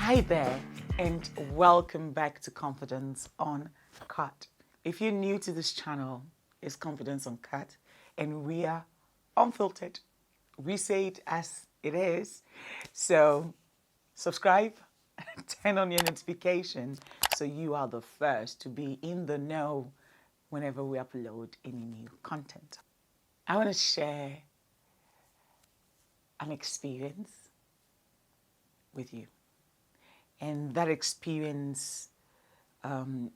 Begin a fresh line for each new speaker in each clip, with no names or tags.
Hi there, and welcome back to Confidence Uncut. If you're new to this channel, it's Confidence Uncut, and we are unfiltered. We say it as it is. So, subscribe, turn on your notification so you are the first to be in the know whenever we upload any new content. I want to share an experience with you. And that experience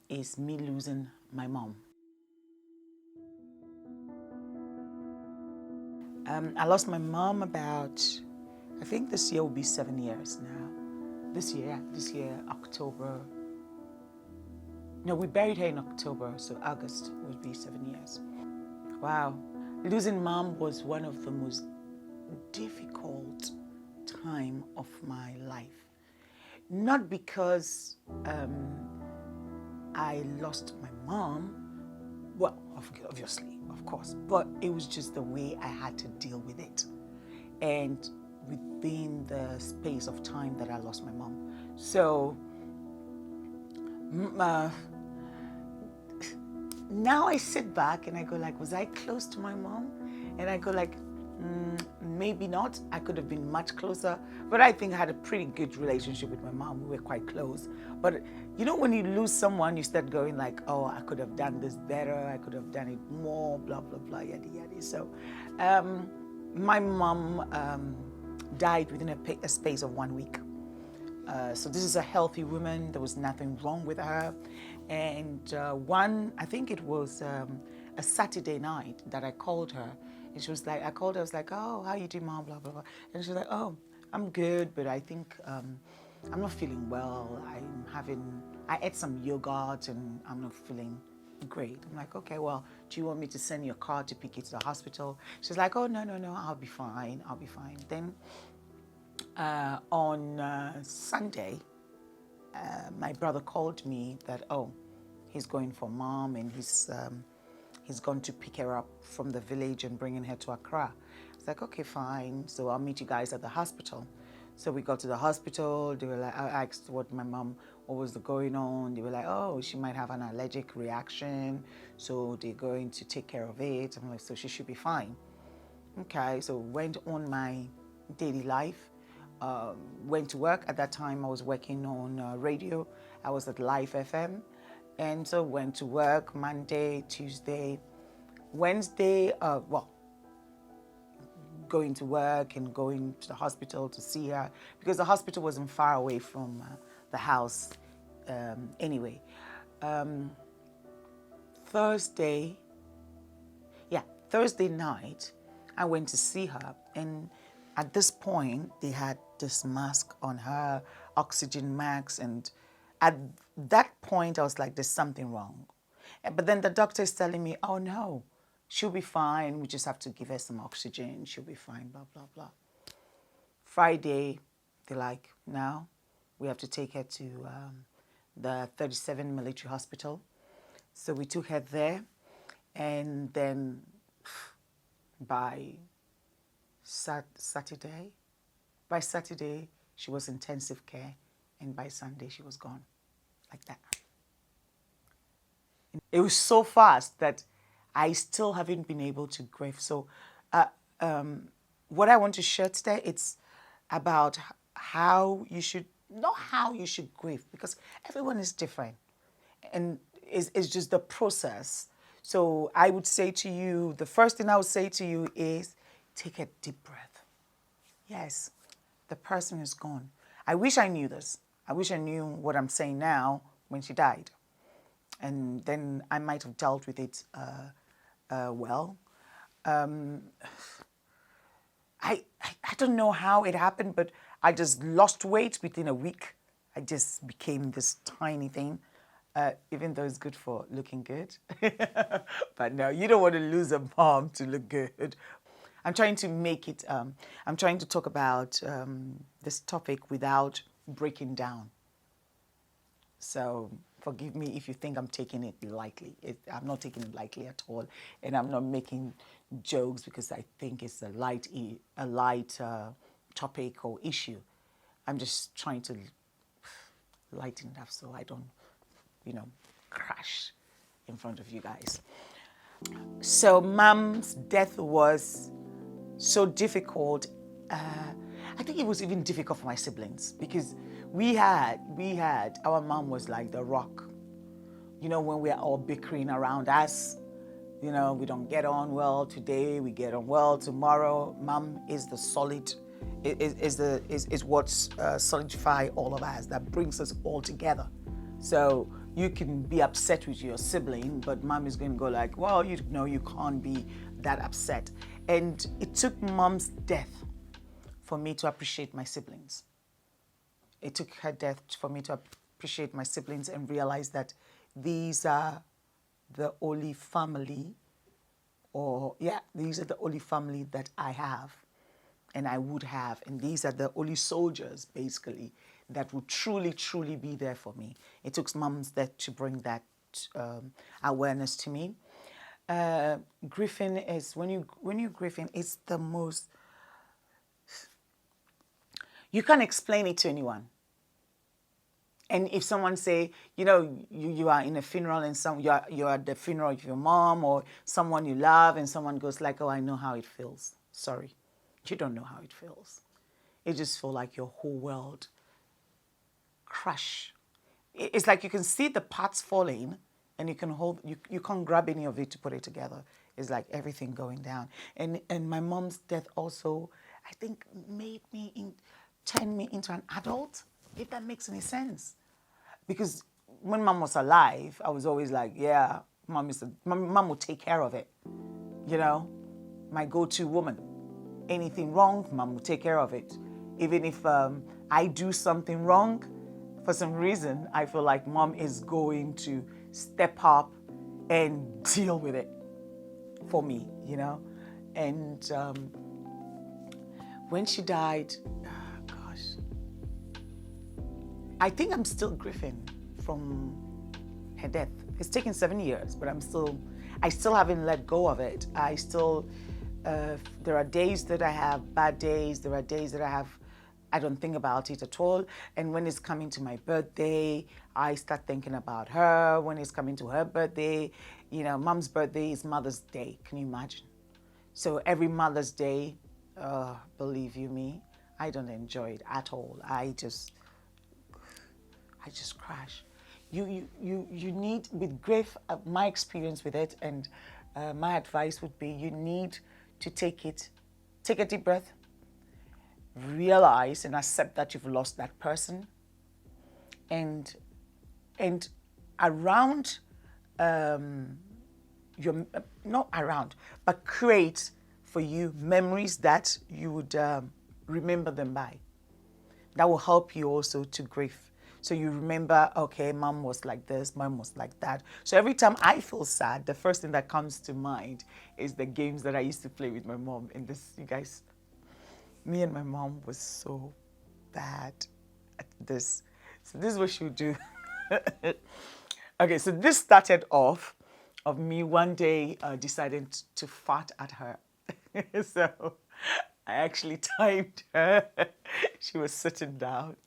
is me losing my mom. I lost my mom about, I think this year will be 7 years now. This year, October. No, we buried her in October, so August would be 7 years. Wow. Losing mom was one of the most difficult time of my life. Not because I lost my mom, well, obviously, of course, but it was just the way I had to deal with it. And within the space of time that I lost my mom. So now I sit back and I go like, was I close to my mom? And I go like, maybe not. I could have been much closer, but I think I had a pretty good relationship with my mom. We were quite close. But you know, when you lose someone, you start going like, oh, I could have done this better. I could have done it more, blah, blah, blah, yada, yada. So my mom died within a space of 1 week. So this is a healthy woman. There was nothing wrong with her. And I think it was a Saturday night that I called her. And she was like, I was like, oh, how you doing, mom, blah, blah, blah. And she was like, oh, I'm good, but I think I'm not feeling well. I ate some yogurt and I'm not feeling great. I'm like, okay, well, do you want me to send your car to pick you to the hospital? She's like, oh, no, I'll be fine. Then on Sunday, my brother called me that, oh, he's going for mom and he's gone to pick her up from the village and bringing her to Accra. I was like, okay, fine. So I'll meet you guys at the hospital. So we got to the hospital. They were like, I asked what was going on. They were like, oh, she might have an allergic reaction. So they're going to take care of it. I'm like, so she should be fine. Okay, so went on my daily life. Went to work. At that time, I was working on radio. I was at Live FM. And so went to work Monday, Tuesday, Wednesday, going to work and going to the hospital to see her because the hospital wasn't far away from the house anyway. Thursday night, I went to see her, and at this point, they had this mask on her, oxygen mask, and at that point, I was like, there's something wrong. But then the doctor is telling me, oh no, she'll be fine. We just have to give her some oxygen. She'll be fine, blah, blah, blah. Friday, they're like, now we have to take her to the 37 military hospital. So we took her there. And then by Saturday, she was intensive care. And by Sunday, she was gone, like that. It was so fast that I still haven't been able to grieve. So what I want to share today, it's about how you should, not how you should grieve, because everyone is different. And it's just the process. So I would say to you, the first thing I would say to you is take a deep breath. Yes, the person is gone. I wish I knew this. I wish I knew what I'm saying now when she died. And then I might have dealt with it well. I don't know how it happened, but I just lost weight within a week. I just became this tiny thing, even though it's good for looking good. But no, you don't want to lose a mom to look good. I'm trying to make it, I'm trying to talk about this topic without breaking down. So forgive me if you think I'm taking it lightly. I'm not taking it lightly at all. And I'm not making jokes because I think it's a light topic or issue. I'm just trying to lighten it up so I don't, crash in front of you guys. So Mom's death was so difficult. I think it was even difficult for my siblings because our mom was like the rock. When we're all bickering around us, we don't get on well today, we get on well tomorrow. Mom is the solid, is what's solidify all of us, that brings us all together. So you can be upset with your sibling, but mom is going to go like, well, you can't be that upset. And it took mom's death for me to appreciate my siblings. It took her death for me to appreciate my siblings and realize that these are the only family, these are the only family that I have and I would have. And these are the only soldiers, basically, that would truly, truly be there for me. It took mom's death to bring that awareness to me. Grieving is, when you grieving, it's the most, you can't explain it to anyone. And if someone say, you are in a funeral and you're at the funeral of your mom or someone you love, and someone goes like, oh, I know how it feels. Sorry, you don't know how it feels. It just feels like your whole world crash. It's like you can see the parts falling and you can hold, you can't grab any of it to put it together. It's like everything going down. And my mom's death also, I think, turned me into an adult, if that makes any sense. Because when mom was alive, I was always like, yeah, mom will take care of it. My go-to woman. Anything wrong, mom will take care of it. Even if I do something wrong, for some reason, I feel like mom is going to step up and deal with it for me, And when she died, I think I'm still grieving from her death. It's taken 7 years, but I still haven't let go of it. I still, there are days that I have bad days. There are days that I don't think about it at all. And when it's coming to my birthday, I start thinking about her. When it's coming to her birthday, mom's birthday is Mother's Day. Can you imagine? So every Mother's Day, believe you me, I don't enjoy it at all. I just crash. You need, with grief, my experience with it, and my advice would be, you need to take a deep breath, realize and accept that you've lost that person, and around but create for you memories that you would remember them by. That will help you also to grieve. So you remember, okay, mom was like this, mom was like that. So every time I feel sad, the first thing that comes to mind is the games that I used to play with my mom. And this, you guys, me and my mom was so bad at this. So this is what she would do. Okay, so this started off of me one day deciding to fart at her. So I actually timed her. She was sitting down.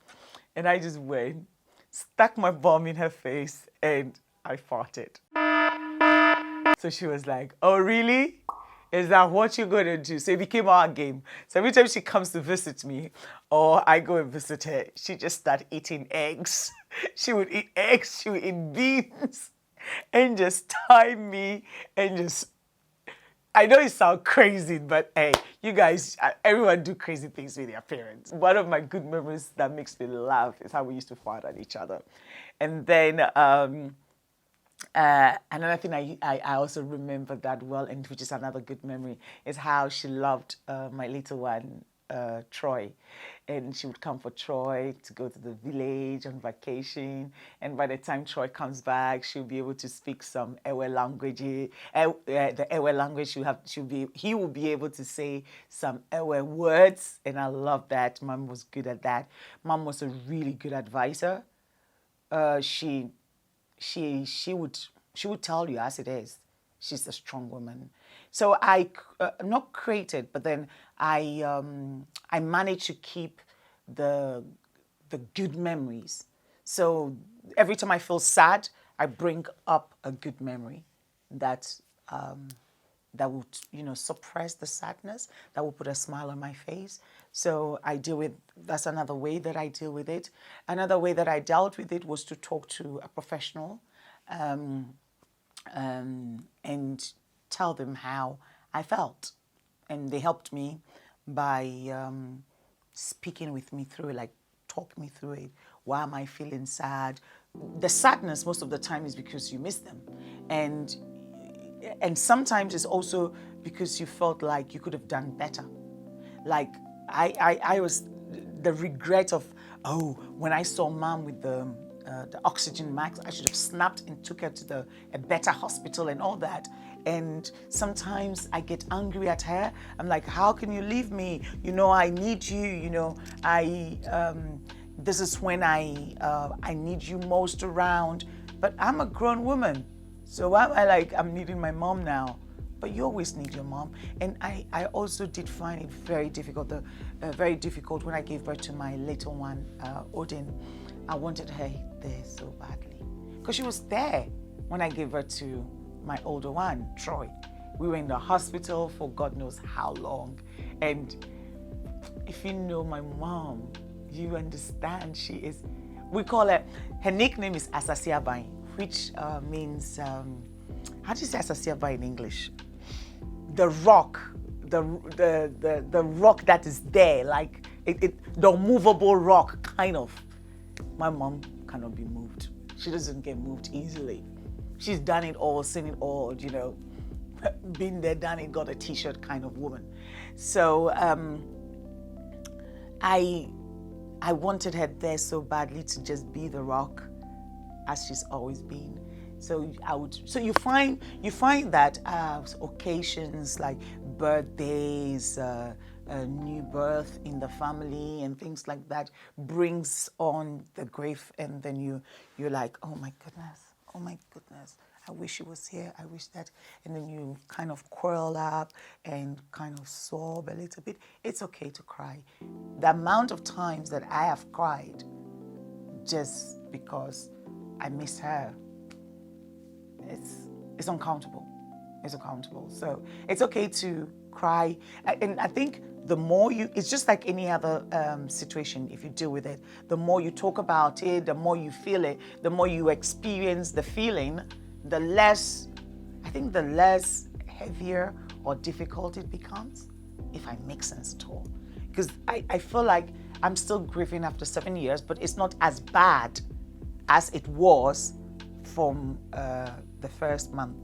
And I just went, stuck my bum in her face, and I farted. So she was like, oh, really? Is that what you're going to do? So it became our game. So every time she comes to visit me, or I go and visit her, she just started eating eggs. She would eat eggs, she would eat beans, and just time me, and just... I know it sounds crazy, but hey, you guys, everyone do crazy things with their parents. One of my good memories that makes me laugh is how we used to fart at each other. And then another thing I also remember that well, and which is another good memory, is how she loved my little one, Troy. And she would come for Troy to go to the village on vacation. And by the time Troy comes back, she'll be able to speak some Ewe language. The Ewe language, he will be able to say some Ewe words. And I love that. Mom was good at that. Mom was a really good advisor. She would tell you as it is. She's a strong woman. So I not created, but then I managed to keep the good memories. So every time I feel sad, I bring up a good memory that that would, suppress the sadness, that will put a smile on my face. So that's another way that I deal with it. Another way that I dealt with it was to talk to a professional and tell them how I felt. And they helped me by speaking with me through it, like talk me through it. Why am I feeling sad? The sadness most of the time is because you miss them. And sometimes it's also because you felt like you could have done better. Like I was the regret of, when I saw mom with the oxygen mask, I should have snapped and took her to a better hospital and all that. And sometimes I get angry at her. I'm like, how can you leave me? I need you. This is when I need you most around. But I'm a grown woman. So why am I like, I'm needing my mom now? But you always need your mom. And I also did find it very difficult, very difficult when I gave birth to my little one, HAUGEN. I wanted her there so badly. Because she was there when I gave birth to my older one, Troy. We were in the hospital for God knows how long. And if you know my mom, you understand we call her nickname is Asasiabai, which means, how do you say Asasiabai in English? The rock, the rock that is there, like the movable rock, kind of. My mom cannot be moved. She doesn't get moved easily. She's done it all, seen it all, been there, done it, got a t-shirt kind of woman. So I wanted her there so badly to just be the rock as she's always been. So you find that occasions like birthdays, new birth in the family and things like that brings on the grief, and then you're like, oh my goodness, I wish he was here, I wish that, and then you kind of curl up and kind of sob a little bit. It's okay to cry. The amount of times that I have cried just because I miss her, it's uncountable. It's uncountable. So it's okay to cry. And I think the more it's just like any other situation, if you deal with it, the more you talk about it, the more you feel it, the more you experience the feeling, the less heavier or difficult it becomes, if I make sense at all. Because I feel like I'm still grieving after 7 years, but it's not as bad as it was from the first month,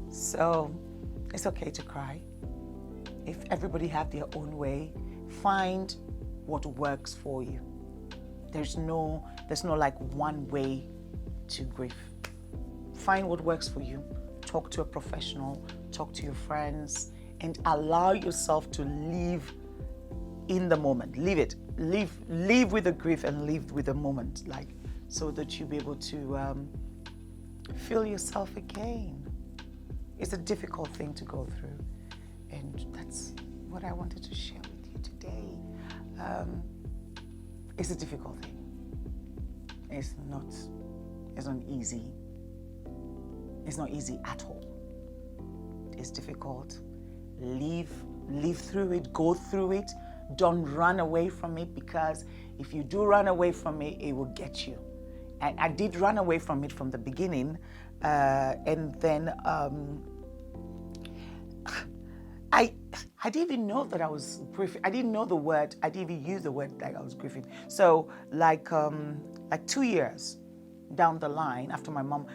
So it's okay to cry. If everybody have their own way, find what works for you. There's no like one way to grieve. Find what works for you. Talk to a professional, talk to your friends, and allow yourself to live in the moment. Live it. Live with the grief and live with the moment, like, so that you'll be able to feel yourself again. It's a difficult thing to go through, and that's what I wanted to share with you today. It's a difficult thing. It's not easy. It's not easy at all. It's difficult. Live through it, go through it. Don't run away from it, because if you do run away from it, it will get you. And I did run away from it from the beginning, and then I didn't even know that I was grieving. I didn't know the word. I didn't even use the word that I was grieving. So like 2 years down the line after my mom,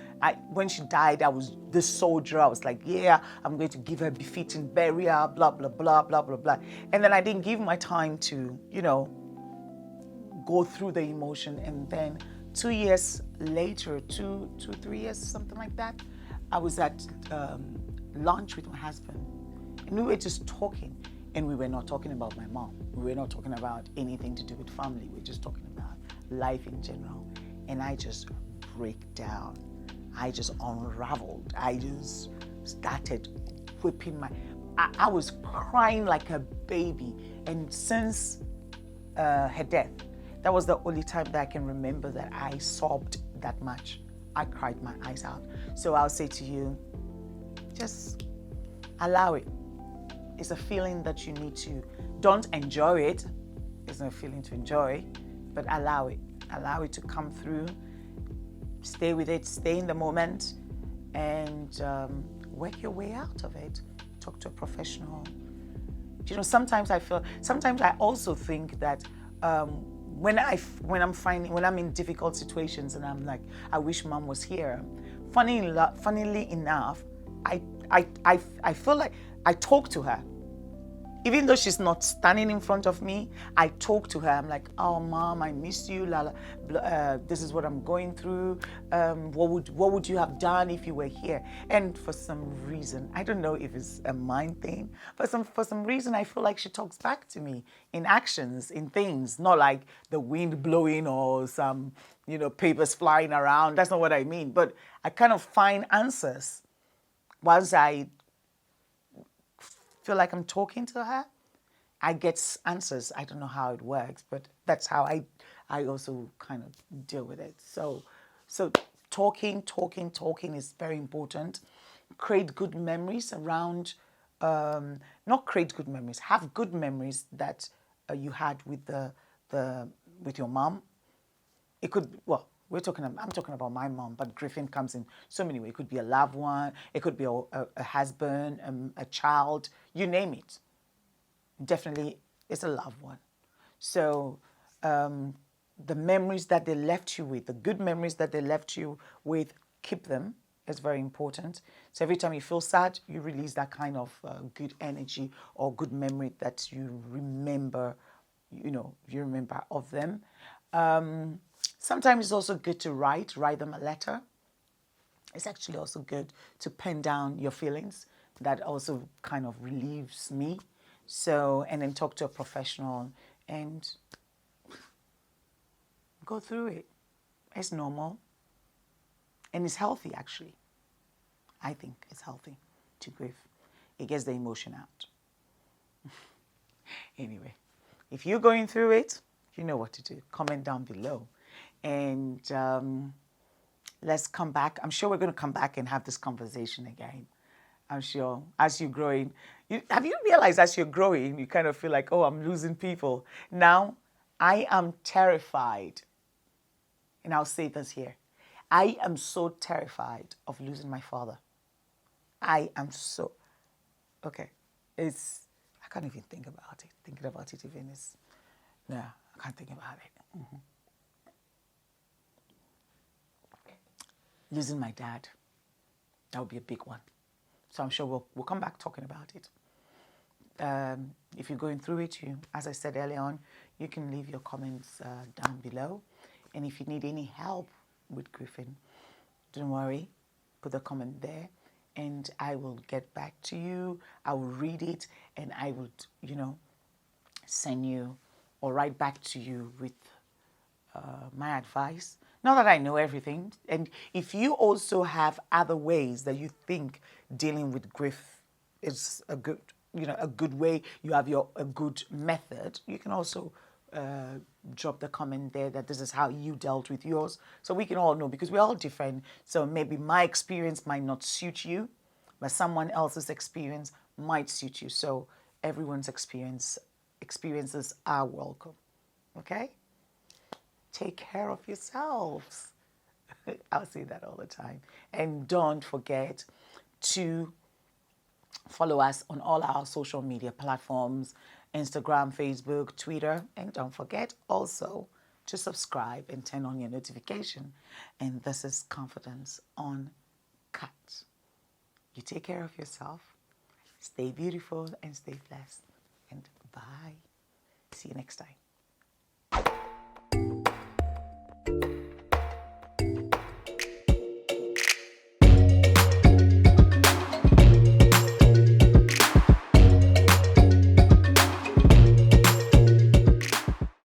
when she died, I was this soldier. I was like, yeah, I'm going to give her befitting burial, blah, blah, blah, blah, blah, blah. And then I didn't give my time to, go through the emotion. And then 2 years later, 3 years, something like that, I was at lunch with my husband. And we were just talking. And we were not talking about my mom. We were not talking about anything to do with family. We were just talking about life in general. And I just break down. I just unraveled. I just started whipping I was crying like a baby. And since her death, That was the only time that I can remember that I sobbed that much. I cried my eyes out. So I'll say to you, just allow it. It's a feeling that you need to, don't enjoy it. It's not a feeling to enjoy, but allow it. Allow it to come through. Stay with it, stay in the moment, and work your way out of it. Talk to a professional. You know, sometimes I also think that when I'm in difficult situations and I'm like, I wish mom was here. Funnily enough, I feel like I talk to her. Even though she's not standing in front of me, I talk to her. I'm like, oh, mom, I miss you. This is what I'm going through. What would you have done if you were here? And for some reason, I don't know if it's a mind thing, but for some reason, I feel like she talks back to me in actions, in things, not like the wind blowing or some, papers flying around. That's not what I mean. But I kind of find answers once I feel like I'm talking to her. I get answers. I don't know how it works, but that's how I also kind of deal with it. So talking is very important. Create good memories around, not create good memories, have good memories that you had with with your mom. It could, I'm talking about my mom, but grieving comes in so many ways. It could be a loved one, it could be a husband, a child, you name it. Definitely, it's a loved one. So the memories that they left you with, the good memories that they left you with, keep them. It's very important. So every time you feel sad, you release that kind of good energy or good memory that you remember, you remember of them. Sometimes it's also good to write them a letter. It's actually also good to pen down your feelings. That also kind of relieves me. So, and then talk to a professional and go through it. It's normal. And it's healthy, actually. I think it's healthy to grieve. It gets the emotion out. Anyway, if you're going through it, you know what to do. Comment down below. And let's come back. I'm sure we're going to come back and have this conversation again. I'm sure as you're growing, have you realized as you're growing, you kind of feel like, oh, I'm losing people. Now, I am terrified. And I'll say this here. I am so terrified of losing my father. I am so, okay. I can't even think about it. Thinking about it even is, no, I can't think about it. Mm-hmm. Losing my dad, that would be a big one. So I'm sure we'll come back talking about it. If you're going through it, as I said earlier on, you can leave your comments down below. And if you need any help with grieving, don't worry, put a comment there and I will get back to you. I will read it and I would, send you or write back to you with my advice. Not that I know everything. And if you also have other ways that you think dealing with grief is a good way, you have a good method, you can also drop the comment there that this is how you dealt with yours. So we can all know, because we're all different. So maybe my experience might not suit you, but someone else's experience might suit you. So everyone's experiences are welcome. Okay? Take care of yourselves. I'll say that all the time. And don't forget to follow us on all our social media platforms, Instagram, Facebook, Twitter. And don't forget also to subscribe and turn on your notification. And this is Confidence Uncut. You take care of yourself. Stay beautiful and stay blessed. And bye. See you next time.